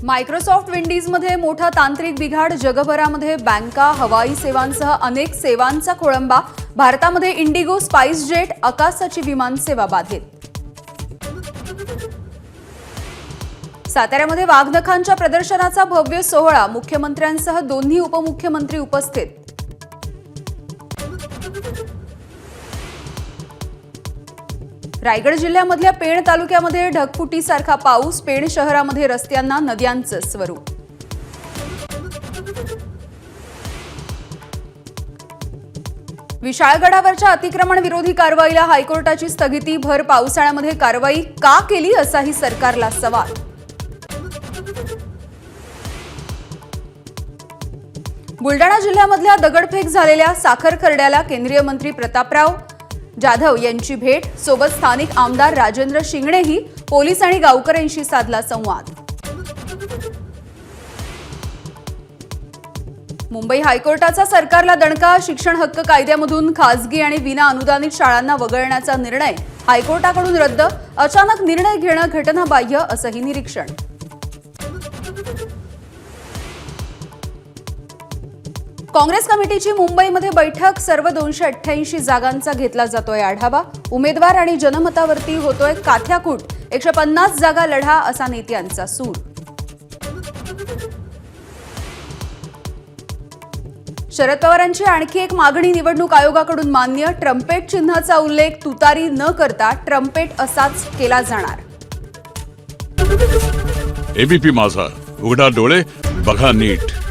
Microsoft विंडीजमध्ये मोठा तांत्रिक बिघाड, जगभरामध्ये बँका, हवाई सेवांसह अनेक सेवांचा खोळंबा. भारतामध्ये इंडिगो, स्पाइस जेट, आकाशाची विमानसेवा बाधित. साताऱ्यामध्ये वाघनखांच्या प्रदर्शनाचा भव्य सोहळा, मुख्यमंत्र्यांसह दोन्ही उपमुख्यमंत्री उपस्थित. रायगड जिल्ह्यामधल्या पेण तालुक्यामध्ये ढगफुटीसारखा पाऊस, पेण शहरामध्ये रस्त्यांना नद्यांचं स्वरूप. विशाळगडावरच्या अतिक्रमण विरोधी कारवाईला हायकोर्टाची स्थगिती, भर पावसाळ्यामध्ये कारवाई का केली असाही सरकारला सवाल. बुलडाणा जिल्ह्यामधल्या दगडफेक झालेल्या साखर खर्ड्याला केंद्रीय मंत्री प्रतापराव जाधव यांची भेट, सोबत स्थानिक आमदार राजेंद्र शिंगणेही. पोलीस आणि गावकऱ्यांशी साधला संवाद. मुंबई हायकोर्टाचा सरकारला दणका, शिक्षण हक्क कायद्यामधून खासगी आणि विना अनुदानित शाळांना वगळण्याचा निर्णय हायकोर्टाकडून रद्द, अचानक निर्णय घेणं घटनाबाह्य असंही निरीक्षण. काँग्रेस कमिटीची मुंबईमध्ये बैठक, सर्व 288 जागांचा घेतला जातोय आढावा. उमेदवार आणि जनमतावरती होतोय काथ्याकूट, 150 जागा लढा असा नेत्यांचा सूर. शरद पवारांची आणखी एक मागणी निवडणूक आयोगाकडून मान्य, ट्रम्पेट चिन्हाचा उल्लेख तुतारी न करता ट्रम्पेट असाच केला जाणार. एबीपी माझा, उघडा डोळे बघा नीट.